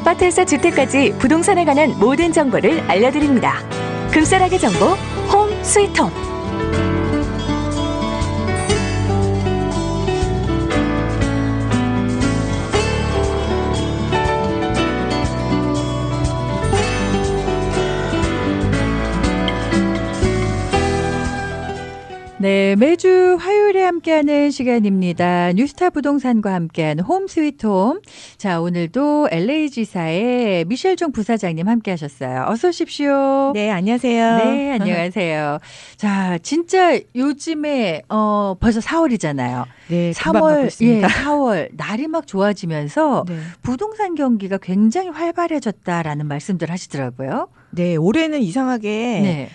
아파트에서 주택까지 부동산에 관한 모든 정보를 알려드립니다. 금싸라기 정보 홈 스위트 홈. 네, 매주 화요일에 함께하는 시간입니다. 뉴스타 부동산과 함께하는 홈 스위트 홈. 자, 오늘도 LA지사의 미셸 종 부사장님 함께하셨어요. 어서 오십시오. 네, 안녕하세요. 네, 안녕하세요. 자, 진짜 요즘에 벌써 4월이잖아요. 네, 3월, 4월 날이 막 좋아지면서 네. 부동산 경기가 굉장히 활발해졌다라는 말씀들 하시더라고요. 네, 올해는 이상하게 네,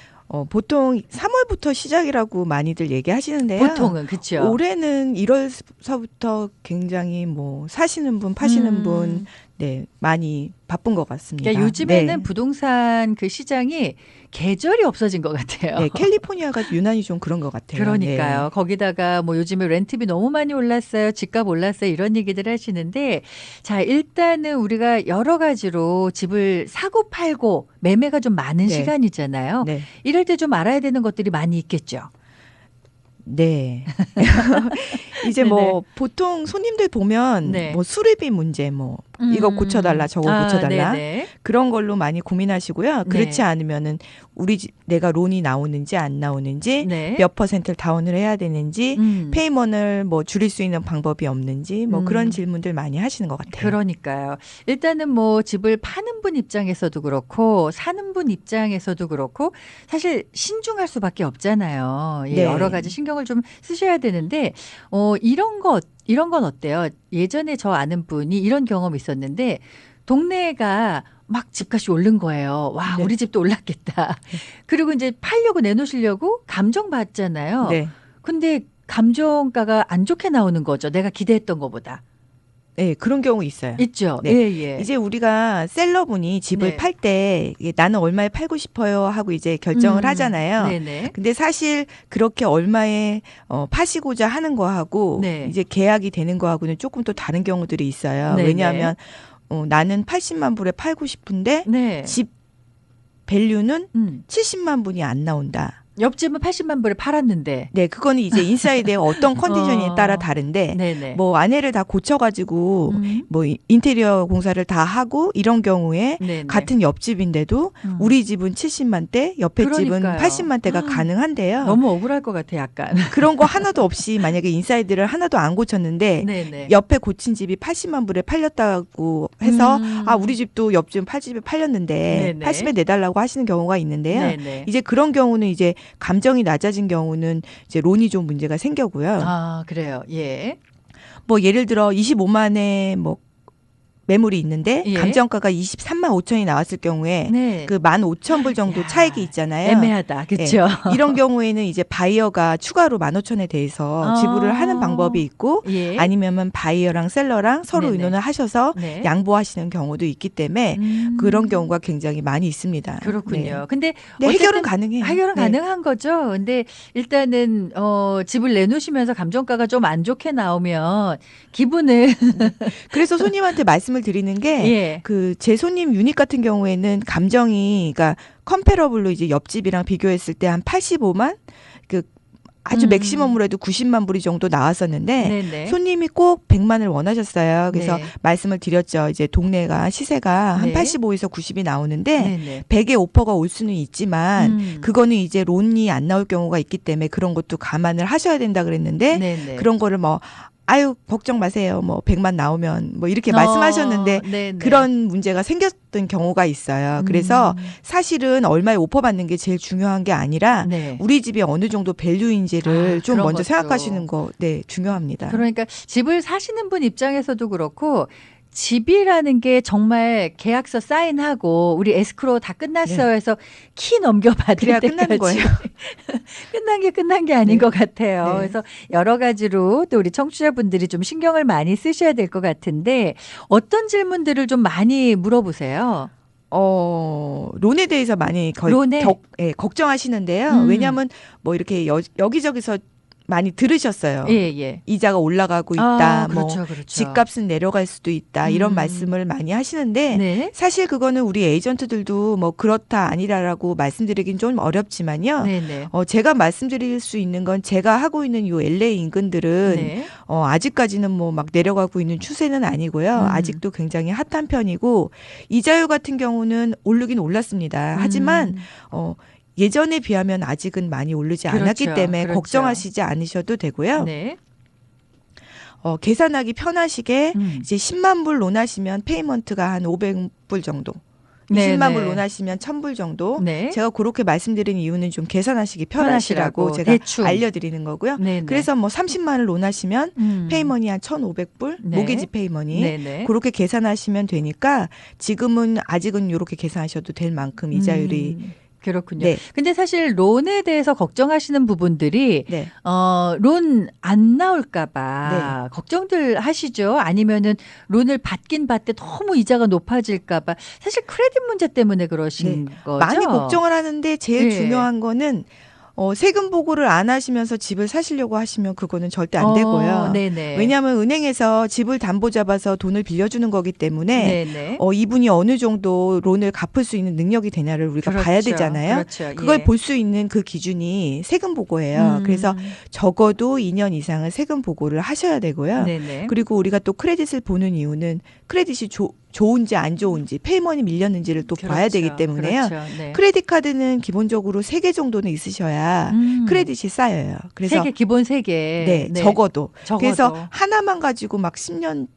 보통 3월부터 시작이라고 많이들 얘기하시는데요. 보통은 그렇죠. 올해는 1월서부터 굉장히 뭐 사시는 분, 파시는 분, 네, 많이 바쁜 것 같습니다. 그러니까 요즘에는 네. 부동산 그 시장이 계절이 없어진 것 같아요. 네, 캘리포니아가 유난히 좀 그런 것 같아요. 그러니까요. 네. 거기다가 뭐 요즘에 렌트비 너무 많이 올랐어요. 집값 올랐어요. 이런 얘기들 하시는데 자, 일단은 우리가 여러 가지로 집을 사고 팔고 매매가 좀 많은 네. 시간이잖아요. 네. 이럴 때 좀 알아야 되는 것들이 많이 있겠죠. 네. 이제 뭐 보통 손님들 보면 네. 뭐 수리비 문제 뭐 이거 고쳐달라 저거 고쳐달라 네네. 그런 걸로 많이 고민하시고요. 그렇지 네. 않으면은 우리 집 내가 론이 나오는지 안 나오는지 네. 몇 퍼센트를 다운을 해야 되는지 페이먼을 뭐 줄일 수 있는 방법이 없는지 뭐 그런 질문들 많이 하시는 것 같아요. 그러니까요. 일단은 뭐 집을 파는 분 입장에서도 그렇고 사는 분 입장에서도 그렇고 사실 신중할 수밖에 없잖아요. 예, 네. 여러 가지 신경을 좀 쓰셔야 되는데 이런 건 어때요? 예전에 저 아는 분이 이런 경험이 있었는데 동네가 막 집값이 오른 거예요. 와, 네. 우리 집도 올랐겠다. 그리고 이제 팔려고 내놓으시려고 감정 받잖아요. 네. 근데 감정가가 안 좋게 나오는 거죠. 내가 기대했던 것보다. 네, 그런 경우 있어요. 있죠. 네. 예, 예. 이제 우리가 셀러분이 집을 네. 팔 때 나는 얼마에 팔고 싶어요 하고 이제 결정을 하잖아요. 네네. 근데 사실 그렇게 얼마에 파시고자 하는 거하고 네. 이제 계약이 되는 거하고는 조금 또 다른 경우들이 있어요. 네네. 왜냐하면 나는 80만 불에 팔고 싶은데 네. 집 밸류는 음. 70만 불이 안 나온다. 옆집은 80만 불에 팔았는데. 네, 그거는 이제 인사이드의 어떤 컨디션에 따라 다른데 네네. 뭐 안에를 다 고쳐가지고 뭐 인테리어 공사를 다 하고 이런 경우에 네네. 같은 옆집인데도 우리 집은 70만 대, 옆에 집은 그러니까요. 80만 대가 가능한데요. 너무 억울할 것 같아 약간. 그런 거 하나도 없이 만약에 인사이드를 하나도 안 고쳤는데 네네. 옆에 고친 집이 80만 불에 팔렸다고 해서 아 우리 집도 옆집 80에 팔렸는데 네네. 80에 내달라고 하시는 경우가 있는데요. 네네. 이제 그런 경우는 이제 감정이 낮아진 경우는 이제 론이 좀 문제가 생겨고요. 아, 그래요. 예. 뭐 예를 들어 25만에 뭐 매물이 있는데 예. 감정가가 23만 5천이 나왔을 경우에 네. 그 15,000불 정도 야, 차익이 있잖아요. 애매하다. 그렇죠. 예. 이런 경우에는 이제 바이어가 추가로 15,000에 대해서 지불을 하는 방법이 있고 예. 아니면은 바이어랑 셀러랑 서로 네네. 의논을 하셔서 네. 양보하시는 경우도 있기 때문에 그런 경우가 굉장히 많이 있습니다. 그렇군요. 네. 근데 네, 해결은 어쨌든 가능해요. 해결은 네. 가능한 거죠. 근데 일단은 집을 내놓으시면서 감정가가 좀 안 좋게 나오면 기분은 그래서 손님한테 말씀을 드리는 게 예. 그 제 손님 유닛 같은 경우에는 감정이 그러니까 컴페러블로 이제 옆집이랑 비교했을 때 한 85만 그 아주 맥시멈으로 해도 90만 불이 정도 나왔었는데 네네. 손님이 꼭 100만을 원하셨어요. 그래서 네. 말씀을 드렸죠. 이제 동네가 시세가 한 네. 85에서 90이 나오는데 네네. 100에 오퍼가 올 수는 있지만 그거는 이제 론이 안 나올 경우가 있기 때문에 그런 것도 감안을 하셔야 된다 그랬는데 네네. 그런 거를 뭐 아유 걱정 마세요. 뭐 100만 나오면 뭐 이렇게 말씀하셨는데 네네. 그런 문제가 생겼던 경우가 있어요. 그래서 사실은 얼마에 오퍼 받는 게 제일 중요한 게 아니라 네. 우리 집이 어느 정도 밸류인지를 좀 그런 먼저 것도. 생각하시는 거 네, 중요합니다. 그러니까 집을 사시는 분 입장에서도 그렇고 집이라는 게 정말 계약서 사인하고 우리 에스크로 다 끝났어요 해서 키 넘겨받을 그래야 때까지 끝나는 거예요. 끝난 게 아닌 네. 것 같아요. 네. 그래서 여러 가지로 또 우리 청취자분들이 좀 신경을 많이 쓰셔야 될 것 같은데 어떤 질문들을 좀 많이 물어보세요? 론에 대해서 많이 론에? 걱정하시는데요. 왜냐하면 뭐 이렇게 여기저기서 많이 들으셨어요. 예, 예. 이자가 올라가고 있다. 그렇죠, 뭐 그렇죠. 집값은 내려갈 수도 있다. 이런 말씀을 많이 하시는데 네. 사실 그거는 우리 에이전트들도 뭐 그렇다 아니라라고 말씀드리긴 좀 어렵지만요. 네, 네. 제가 말씀드릴 수 있는 건 제가 하고 있는 요 LA 인근들은 네. 아직까지는 뭐 막 내려가고 있는 추세는 아니고요. 아직도 굉장히 핫한 편이고 이자율 같은 경우는 오르긴 올랐습니다. 하지만 예전에 비하면 아직은 많이 오르지 않았기 그렇죠, 때문에 그렇죠. 걱정하시지 않으셔도 되고요. 네. 계산하기 편하시게 이제 10만 불 론하시면 페이먼트가 한 500불 정도. 네, 20만 네. 불 론하시면 1000불 정도. 네. 제가 그렇게 말씀드린 이유는 좀 계산하시기 편하시라고 편하시라고, 제가 대충. 알려드리는 거고요. 네, 네. 그래서 뭐 30만을 론하시면 페이먼이 한 1,500불 네. 모기지 페이먼이 네, 네. 그렇게 계산하시면 되니까 지금은 아직은 이렇게 계산하셔도 될 만큼 이자율이 그렇군요. 네. 근데 사실 론에 대해서 걱정하시는 부분들이 네. 론 안 나올까봐 걱정들 하시죠. 아니면은 론을 받긴 받되 너무 이자가 높아질까봐 사실 크레딧 문제 때문에 그러신 거죠. 많이 걱정을 하는데 제일 네. 중요한 거는 세금 보고를 안 하시면서 집을 사시려고 하시면 그거는 절대 안 되고요. 네네. 왜냐하면 은행에서 집을 담보 잡아서 돈을 빌려주는 거기 때문에 네네. 이분이 어느 정도 론을 갚을 수 있는 능력이 되냐를 우리가 그렇죠. 봐야 되잖아요. 그렇죠. 그걸 예. 볼 수 있는 그 기준이 세금 보고예요. 그래서 적어도 2년 이상은 세금 보고를 하셔야 되고요. 네네. 그리고 우리가 또 크레딧을 보는 이유는 크레딧이 좋은지 안 좋은지 페이먼이 밀렸는지를 또 봐야 그렇죠. 되기 때문에요. 그렇죠. 네. 크레딧 카드는 기본적으로 3개 정도는 있으셔야 크레딧이 쌓여요. 그래서 기본 3개. 네, 적어도. 적어도. 그래서 하나만 가지고 막 10년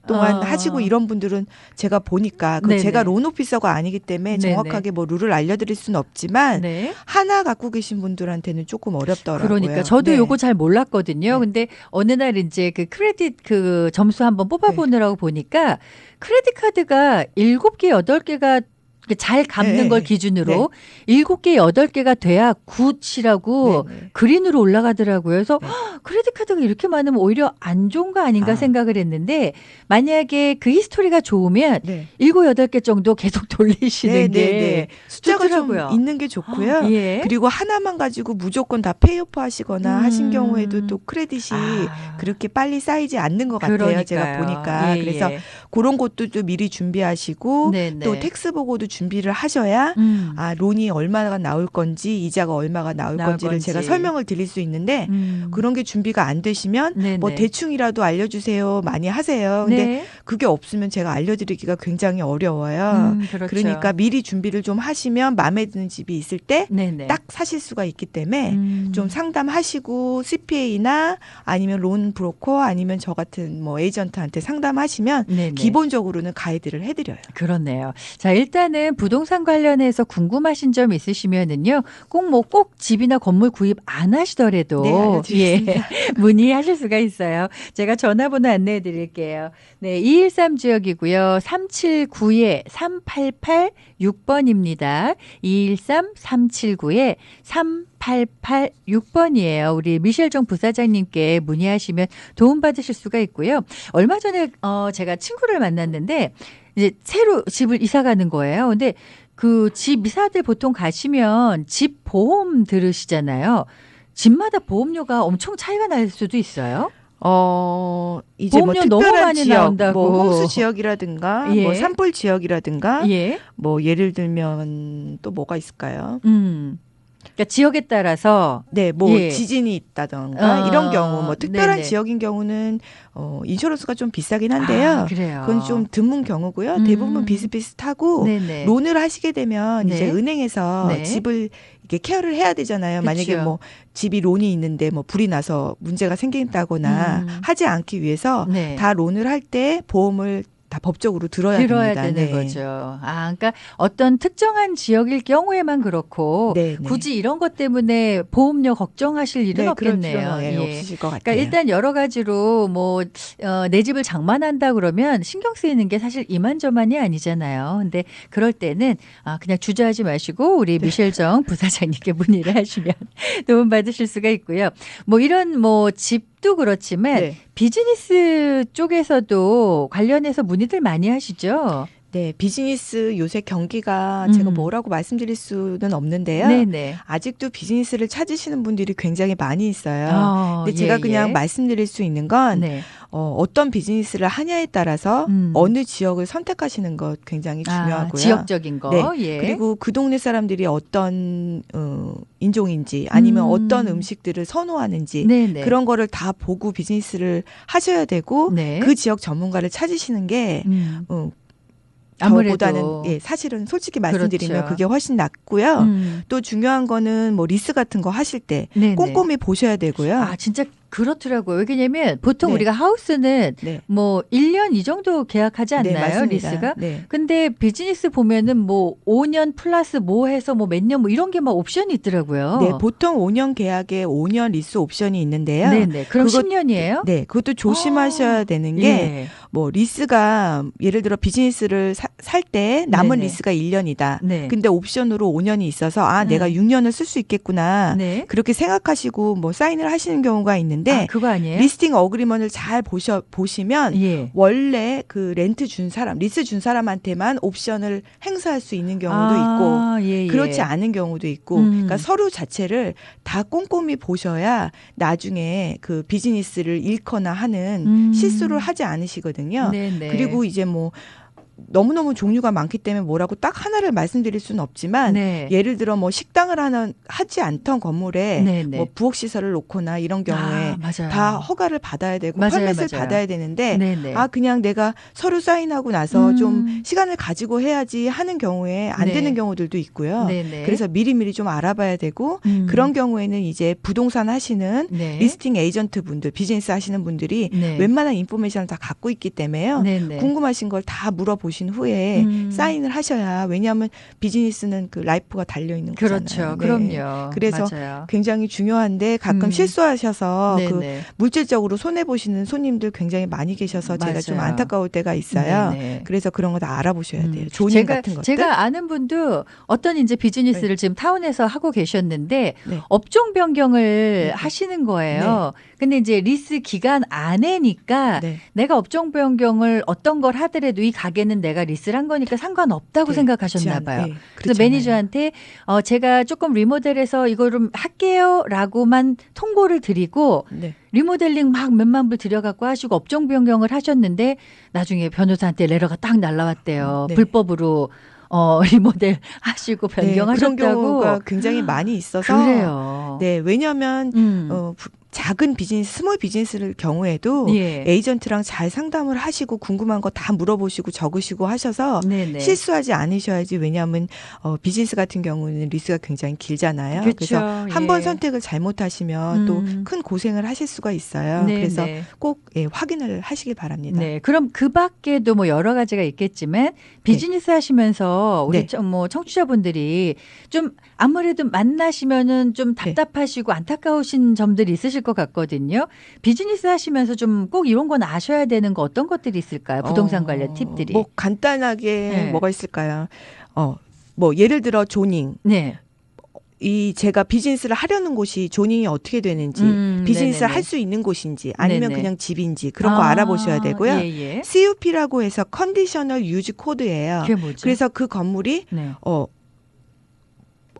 동안 하시고 이런 분들은 제가 보니까 네네. 제가 론 오피서가 아니기 때문에 네네. 정확하게 뭐 룰을 알려드릴 수는 없지만 네. 하나 갖고 계신 분들한테는 조금 어렵더라고요. 그러니까 저도 네. 요거 잘 몰랐거든요. 네. 근데 어느 날 이제 그 크레딧 그 점수 한번 뽑아보느라고 보니까 크레딧 카드가 7개, 8개가 잘 갚는 네, 걸 네. 기준으로 7개, 8개가 돼야 굿이라고 네, 네. 그린으로 올라가더라고요. 그래서 네. 크레딧 카드가 이렇게 많으면 오히려 안 좋은 거 아닌가 생각을 했는데 만약에 그 히스토리가 좋으면 네. 7, 8개 정도 계속 돌리시는 게 숫자가 좋더라고요. 좀 있는 게 좋고요. 예. 그리고 하나만 가지고 무조건 다 페이오프 하시거나 하신 경우에도 또 크레딧이 그렇게 빨리 쌓이지 않는 것 같아요. 그러니까요. 제가 보니까. 예, 그래서 예. 그런 것도 좀 미리 준비하시고 네네. 또 텍스 보고도 준비를 하셔야 론이 얼마가 나올 건지 이자가 얼마가 나올 건지를 건지. 제가 설명을 드릴 수 있는데 그런 게 준비가 안 되시면 네네. 뭐 대충이라도 알려주세요. 많이 하세요. 근데 네. 그게 없으면 제가 알려드리기가 굉장히 어려워요. 그렇죠. 그러니까 미리 준비를 좀 하시면 마음에 드는 집이 있을 때 네네. 딱 사실 수가 있기 때문에 좀 상담하시고 CPA나 아니면 론 브로커 아니면 저 같은 뭐 에이전트한테 상담하시면 네네. 기본적으로는 가이드를 해드려요. 그렇네요. 자, 일단은 부동산 관련해서 궁금하신 점 있으시면은요, 꼭 집이나 건물 구입 안 하시더라도 네, 알려드리겠습니다. 문의하실 수가 있어요. 제가 전화번호 안내해 드릴게요. 네, 213 지역이고요. 379-3886번입니다. 213-379-3886번이에요. 우리 미셸정 부사장님께 문의하시면 도움받으실 수가 있고요. 얼마 전에 제가 친구를 만났는데 이제 새로 집을 이사 가는 거예요. 근데 그 집 이사들 보통 가시면 집 보험 들으시잖아요. 집마다 보험료가 엄청 차이가 날 수도 있어요. 이제 뭐 보험료 너무 특별한 많이 지역, 나온다고. 뭐 홍수 지역이라든가, 예. 뭐 산불 지역이라든가, 예. 뭐 예를 들면 또 뭐가 있을까요? 그러니까 지역에 따라서 네, 뭐 예. 지진이 있다던가 이런 경우, 뭐 특별한 네네. 지역인 경우는 인슈런스가 좀 비싸긴 한데요. 그래요. 그건 좀 드문 경우고요. 대부분 비슷비슷하고 네네. 론을 하시게 되면 네. 이제 은행에서 네. 집을 이게 케어를 해야 되잖아요. 만약에 그쵸. 뭐 집이 론이 있는데 뭐 불이 나서 문제가 생긴다거나 하지 않기 위해서 네. 다 론을 할 때 보험을 다 법적으로 들어야 됩니다. 되는 네. 거죠. 그러니까 어떤 특정한 지역일 경우에만 그렇고 네, 네. 굳이 이런 것 때문에 보험료 걱정하실 일은 네, 그럴 없겠네요. 필요는 예. 없으실 것 같아요. 그러니까 일단 여러 가지로 뭐 내 집을 장만한다 그러면 신경 쓰이는 게 사실 이만저만이 아니잖아요. 근데 그럴 때는 그냥 주저하지 마시고 우리 미셸정 부사장님께 문의를 하시면 도움 받으실 수가 있고요. 뭐 이런 뭐 집도 그렇지만 네. 비즈니스 쪽에서도 관련해서 문의들 많이 하시죠. 네, 비즈니스 요새 경기가 음. 제가 뭐라고 말씀드릴 수는 없는데요. 네네. 아직도 비즈니스를 찾으시는 분들이 굉장히 많이 있어요. 근데 예, 제가 그냥 예. 말씀드릴 수 있는 건 네. 어떤 비즈니스를 하냐에 따라서 어느 지역을 선택하시는 것 굉장히 중요하고요. 지역적인 거. 네. 예. 그리고 그 동네 사람들이 어떤 인종인지 아니면 어떤 음식들을 선호하는지 네네. 그런 거를 다 보고 비즈니스를 하셔야 되고 네. 그 지역 전문가를 찾으시는 게 아무래도 저보다는 사실은 솔직히 말씀드리면 그렇죠. 그게 훨씬 낫고요. 음. 또 중요한 거는 뭐 리스 같은 거 하실 때 네네. 꼼꼼히 보셔야 되고요. 아, 진짜 그렇더라고요. 왜냐면 보통 네. 우리가 하우스는 네. 뭐 1년 이 정도 계약하지 네, 않나요? 맞습니다. 리스가? 네. 근데 비즈니스 보면은 뭐 5년 플러스 뭐 해서 뭐 몇 년 뭐 이런 게 막 옵션이 있더라고요. 네, 보통 5년 계약에 5년 리스 옵션이 있는데요. 네네. 그럼 그것- 10년이에요? 네, 그것도 조심하셔야 되는 게 예. 뭐 리스가 예를 들어 비즈니스를 살 때 남은 네네. 리스가 1년이다. 네. 근데 옵션으로 5년이 있어서 내가 6년을 쓸 수 있겠구나. 네. 그렇게 생각하시고 뭐 사인을 하시는 경우가 있는데 아, 그거 아니에요? 리스팅 어그리먼트를 잘 보시면 예. 원래 그 렌트 준 사람, 리스 준 사람한테만 옵션을 행사할 수 있는 경우도 아, 예, 예. 있고 그렇지 않은 경우도 있고 그러니까 서류 자체를 다 꼼꼼히 보셔야 나중에 그 비즈니스를 잃거나 하는 실수를 하지 않으시거든요. 네네. 그리고 이제 뭐 너무너무 종류가 많기 때문에 뭐라고 딱 하나를 말씀드릴 수는 없지만 네. 예를 들어 뭐 식당을 하지 않던 건물에 네네. 뭐 부엌 시설을 놓거나 이런 경우에 맞아요. 다 허가를 받아야 되고 맞아요, 퍼밋을 맞아요. 받아야 되는데 네네. 그냥 내가 서류 사인하고 나서 좀 시간을 가지고 해야지 하는 경우에 안 네. 되는 경우들도 있고요. 네네. 그래서 미리미리 좀 알아봐야 되고 그런 경우에는 이제 부동산 하시는 네. 리스팅 에이전트 분들, 비즈니스 하시는 분들이 네. 웬만한 인포메이션을 다 갖고 있기 때문에요. 네네. 궁금하신 걸 다 물어보신 후에 사인을 하셔야 왜냐하면 비즈니스는 그 라이프가 달려 있는 거잖아요. 그렇죠. 네. 그럼요. 그래서 맞아요. 굉장히 중요한데 가끔 실수하셔서 그 네네. 물질적으로 손해 보시는 손님들 굉장히 많이 계셔서 제가 좀 맞아요. 안타까울 때가 있어요. 네네. 그래서 그런 거 다 알아보셔야 돼요. 조닝 같은 것들. 제가 아는 분도 어떤 이제 비즈니스를 지금 타운에서 하고 계셨는데 네. 업종 변경을 네. 하시는 거예요. 근데 이제 리스 기간 안에니까 네. 내가 업종 변경을 어떤 걸 하더라도 이 가게는 내가 리스를 한 거니까 상관없다고 네, 생각하셨나 그렇지 봐요. 네, 그래서 그렇지 않아요. 매니저한테 제가 조금 리모델해서 이걸 좀 할게요라고만 통보를 드리고 네. 리모델링 막 몇만 불 들여갖고 하시고 업종 변경을 하셨는데 나중에 변호사한테 레러가 딱 날라왔대요. 네. 불법으로 리모델 하시고 네, 그런 변경하셨다고. 경우가 굉장히 많이 있어서 그래요. 네, 왜냐하면 음. 작은 비즈니스, 스몰 비즈니스를 경우에도 예. 에이전트랑 잘 상담을 하시고 궁금한 거 다 물어보시고 적으시고 하셔서 네네. 실수하지 않으셔야지. 왜냐하면 비즈니스 같은 경우는 리스가 굉장히 길잖아요. 그쵸. 그래서 한 번 예. 선택을 잘못하시면 또 큰 고생을 하실 수가 있어요. 네네. 그래서 꼭 확인을 하시길 바랍니다. 네, 그럼 그 밖에도 뭐 여러 가지가 있겠지만 비즈니스 하시면서 우리 네. 뭐 청취자분들이 좀 아무래도 만나시면은 좀 답답하시고 안타까우신 점들이 있으실 것 같거든요. 비즈니스 하시면서 좀 꼭 이런 건 아셔야 되는 거 어떤 것들이 있을까요? 부동산 관련 팁들이. 뭐 간단하게 네. 뭐가 있을까요? 뭐 예를 들어 조닝. 네. 제가 비즈니스를 하려는 곳이 조닝이 어떻게 되는지, 비즈니스를 네네네. 할 수 있는 곳인지, 아니면 네네. 그냥 집인지 그런 거 알아보셔야 되고요. 예, 예. CUP라고 해서 컨디셔널 유즈 코드예요. 그게 뭐죠? 그래서 그 건물이 네.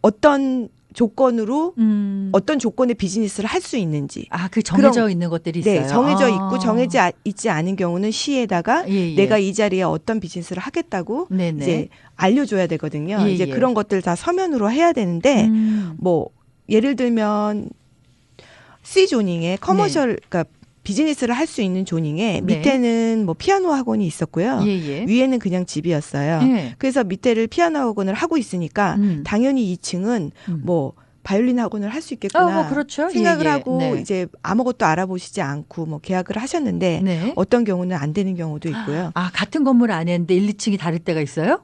어떤 조건으로 음. 어떤 조건의 비즈니스를 할 수 있는지. 그 정해져 있는 것들이 있어요. 네, 정해져 있고 정해져 있지 않은 경우는 시에다가 예, 예. 내가 이 자리에 어떤 비즈니스를 하겠다고 네네. 이제 알려줘야 되거든요. 예, 이제 예. 그런 것들 다 서면으로 해야 되는데 뭐 예를 들면 C 조닝에 커머셜 그러니까 비즈니스를 할 수 있는 조닝에 네. 밑에는 뭐 피아노 학원이 있었고요. 예, 예. 위에는 그냥 집이었어요. 예. 그래서 밑에를 피아노 학원을 하고 있으니까 음. 당연히 2층은 뭐 바이올린 학원을 할 수 있겠구나 뭐 그렇죠. 생각을 예, 예. 하고 네. 이제 아무것도 알아보시지 않고 뭐 계약을 하셨는데 네. 어떤 경우는 안 되는 경우도 있고요. 같은 건물 안에 있는데 1, 2층이 다를 때가 있어요?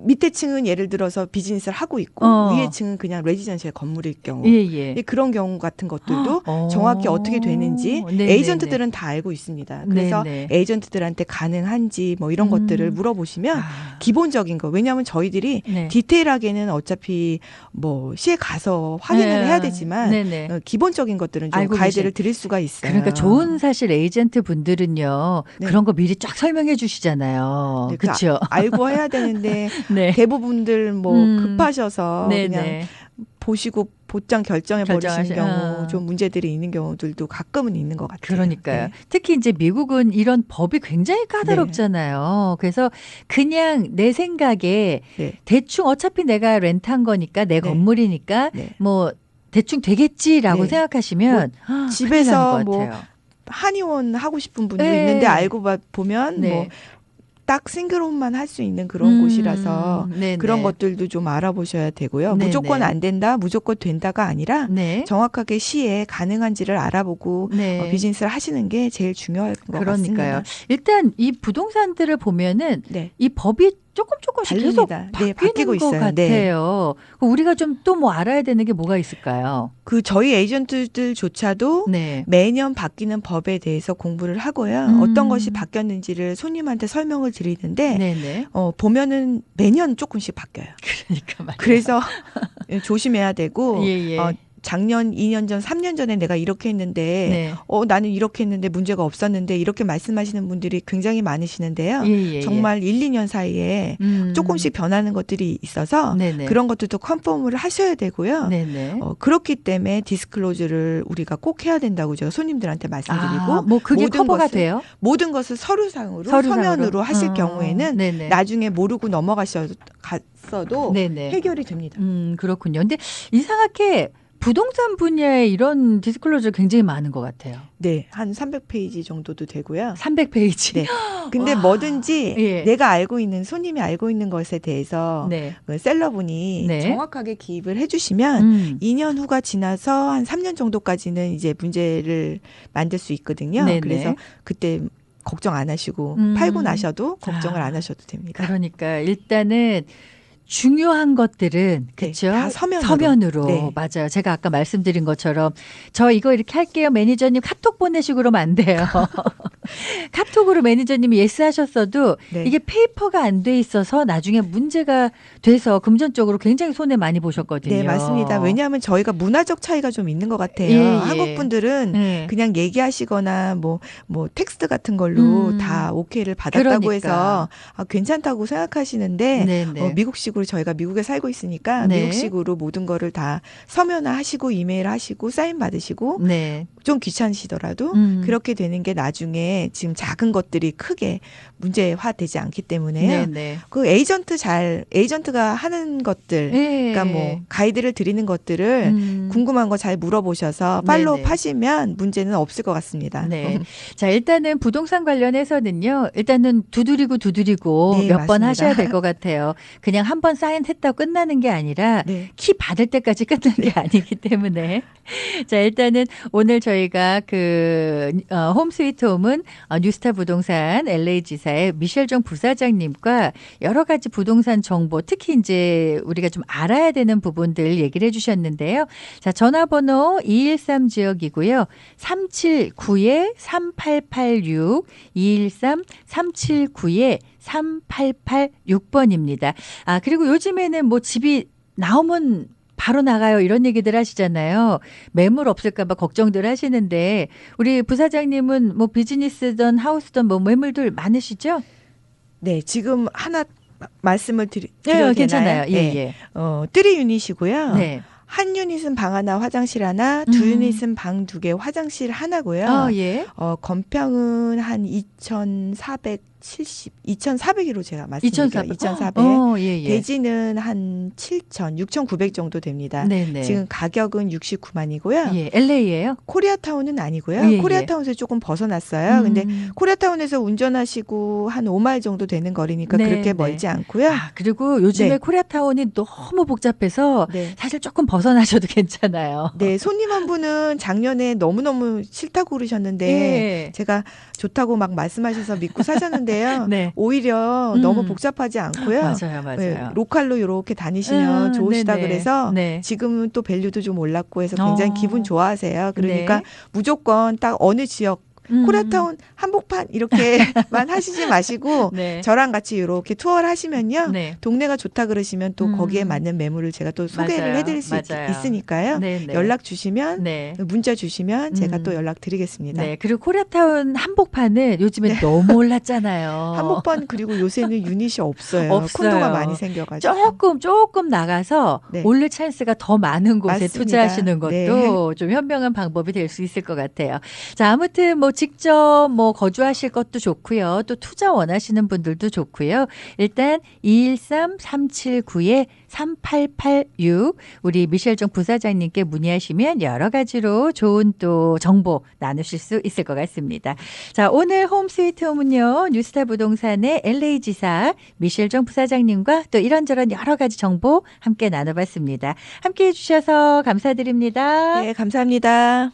밑에 층은 예를 들어서 비즈니스를 하고 있고 위에 층은 그냥 레지던셜 건물일 경우 예. 그런 경우 같은 것들도 정확히 어떻게 되는지 네네네. 에이전트들은 다 알고 있습니다. 그래서 네네. 에이전트들한테 가능한지 뭐 이런 것들을 물어보시면 기본적인 거 왜냐하면 저희들이 네. 디테일하게는 어차피 뭐 시에 가서 확인을 해야 되지만 네네. 기본적인 것들은 좀 알고 가이드를 드릴 수가 있어요. 그러니까 좋은 사실 에이전트 분들은요. 네. 그런 거 미리 쫙 설명해 주시잖아요. 네, 그렇죠? 알고 해야 되는데 네. 대부분들 뭐 급하셔서 그냥 네네. 보시고 곧장 결정해 버리시는 결정하시- 경우 좀 문제들이 있는 경우들도 가끔은 있는 것 같아요. 그러니까요. 네. 특히 이제 미국은 이런 법이 굉장히 까다롭잖아요. 그래서 그냥 내 생각에 네. 대충 어차피 내가 렌트한 거니까 내 네. 건물이니까 네. 뭐 대충 되겠지라고 네. 생각하시면 집에서 큰일 나는 것 뭐 같아요. 한의원 하고 싶은 분도 네. 있는데 알고 보면 네. 뭐 딱 싱글홈만 할 수 있는 그런 곳이라서 네네. 그런 것들도 좀 알아보셔야 되고요. 네네. 무조건 안 된다, 무조건 된다가 아니라 네. 정확하게 시에 가능한지를 알아보고 네. 비즈니스를 하시는 게 제일 중요할 것 그러니까요. 같습니다. 일단 이 부동산들을 보면은 네. 이 법이 조금씩 계속 다릅니다. 네, 바뀌는 바뀌고 것 있어요. 네. 같아요. 우리가 좀 또 뭐 알아야 되는 게 뭐가 있을까요? 그 저희 에이전트들조차도 네. 매년 바뀌는 법에 대해서 공부를 하고요. 어떤 것이 바뀌었는지를 손님한테 설명을 드리는데 네네. 보면은 매년 조금씩 바뀌어요. 그러니까 말이에요. 그래서 조심해야 되고 예. 작년, 2년 전, 3년 전에 내가 이렇게 했는데 네. 나는 이렇게 했는데 문제가 없었는데 이렇게 말씀하시는 분들이 굉장히 많으시는데요. 예. 정말 1, 2년 사이에 조금씩 변하는 것들이 있어서 네네. 그런 것들도 컨펌을 하셔야 되고요. 네네. 그렇기 때문에 디스클로즈를 우리가 꼭 해야 된다고 제가 손님들한테 말씀드리고 뭐 그게 모든 커버가 것을, 돼요? 모든 것을 서면으로 하실 경우에는 네네. 나중에 모르고 넘어갔어도 네네. 해결이 됩니다. 그렇군요. 근데 이상하게 부동산 분야에 이런 디스클로저 굉장히 많은 것 같아요. 네, 한 300페이지 정도도 되고요. 300페이지. 네. 근데 와. 뭐든지 예. 내가 알고 있는 손님이 알고 있는 것에 대해서 네. 그 셀러분이 네. 정확하게 기입을 해주시면 2년 후가 지나서 한 3년 정도까지는 이제 문제를 만들 수 있거든요. 네네. 그래서 그때 걱정 안 하시고 팔고 나셔도 걱정을 안 하셔도 됩니다. 그러니까 일단은 중요한 것들은 그렇죠. 다 서면으로. 네. 맞아요. 제가 아까 말씀드린 것처럼 저 이거 이렇게 할게요. 매니저님 카톡 보내시고 그러면 안 돼요. 카톡으로 매니저님이 예스 하셨어도 네. 이게 페이퍼가 안 돼 있어서 나중에 문제가 돼서 금전적으로 굉장히 손해 많이 보셨거든요. 네, 맞습니다. 왜냐하면 저희가 문화적 차이가 좀 있는 것 같아요. 예. 한국 분들은 네. 그냥 얘기하시거나 뭐 텍스트 같은 걸로 다 오케이를 받았다고 그러니까. 해서 괜찮다고 생각하시는데 네네. 미국식으로 저희가 미국에 살고 있으니까 네. 미국식으로 모든 거를 다 서면화하시고 이메일 하시고 사인 받으시고 네. 좀 귀찮으시더라도 그렇게 되는 게 나중에 지금 작은 것들이 크게 문제화되지 않기 때문에요. 네네. 그 에이전트가 하는 것들, 네. 그러니까 뭐 가이드를 드리는 것들을 궁금한 거 잘 물어보셔서 팔로우 네네. 하시면 문제는 없을 것 같습니다. 네. 자, 일단은 부동산 관련해서는요. 일단은 두드리고 네, 몇 번 맞습니다. 하셔야 될 것 같아요. 그냥 한 번 사인했다고 끝나는 게 아니라 네. 키 받을 때까지 끝나는 게 아니기 때문에. 자, 일단은 오늘 저희가 홈 스위트 홈은 뉴스타 부동산 LA 지사의 미셸 정 부사장님과 여러 가지 부동산 정보, 특히 이제 우리가 좀 알아야 되는 부분들 얘기를 해 주셨는데요. 자, 전화번호 213 지역이고요. 379-3886, 213-379-3886번입니다. 그리고 요즘에는 뭐 집이 나오면 바로 나가요. 이런 얘기들 하시잖아요. 매물 없을까 봐 걱정들 하시는데 우리 부사장님은 뭐 비즈니스든 하우스든 뭐 매물들 많으시죠? 네, 지금 하나 말씀을 드려도 네, 되나요? 괜찮아요. 예, 네. 예. 3유닛이고요. 네. 한 유닛은 방 하나, 화장실 하나, 두 유닛은 방 두 개, 화장실 하나고요. 예. 건평은 한 2,400으로 제가 말씀드릴게요. 2,400. 예. 대지는 한 6,900 정도 됩니다. 네네. 지금 가격은 69만이고요. 예, LA예요? 코리아타운은 아니고요. 예, 예. 코리아타운에서 조금 벗어났어요. 근데 코리아타운에서 운전하시고 한 5마일 정도 되는 거리니까 네, 그렇게 네. 멀지 않고요. 그리고 요즘에 네. 코리아타운이 너무 복잡해서 네. 사실 조금 벗어나셔도 괜찮아요. 네, 손님 한 분은 작년에 너무너무 싫다고 그러셨는데 예. 제가 좋다고 막 말씀하셔서 믿고 사셨는데 같은데요. 네. 오히려 너무 복잡하지 않고요. 맞아요, 맞아요. 네, 로컬로 이렇게 다니시면 좋으시다 네네. 그래서 네. 지금은 또 밸류도 좀 올랐고 해서 굉장히 기분 좋아하세요. 그러니까 네. 무조건 딱 어느 지역 코리아타운 한복판 이렇게만 하시지 마시고 네. 저랑 같이 이렇게 투어를 하시면요. 네. 동네가 좋다 그러시면 또 거기에 맞는 매물을 제가 또 소개를 맞아요. 해드릴 수 맞아요. 있으니까요. 네, 네. 연락 주시면 네. 문자 주시면 제가 또 음. 연락 드리겠습니다. 네. 그리고 코리아타운 한복판은 요즘에 너무 올랐잖아요. 한복판 그리고 요새는 유닛이 없어요. 없어요. 콘도가 많이 생겨가지고. 조금 나가서 네. 오를 찬스가 더 많은 곳에 맞습니다. 투자하시는 것도 네. 좀 현명한 방법이 될 수 있을 것 같아요. 자, 아무튼 뭐 직접 뭐 거주하실 것도 좋고요. 또 투자 원하시는 분들도 좋고요. 일단 213-379-3886 우리 미셸정 부사장님께 문의하시면 여러 가지로 좋은 또 정보 나누실 수 있을 것 같습니다. 자, 오늘 홈 스위트 홈은요. 뉴스타 부동산의 LA 지사 미셸정 부사장님과 또 이런저런 여러 가지 정보 함께 나눠봤습니다. 함께 해주셔서 감사드립니다. 네, 감사합니다.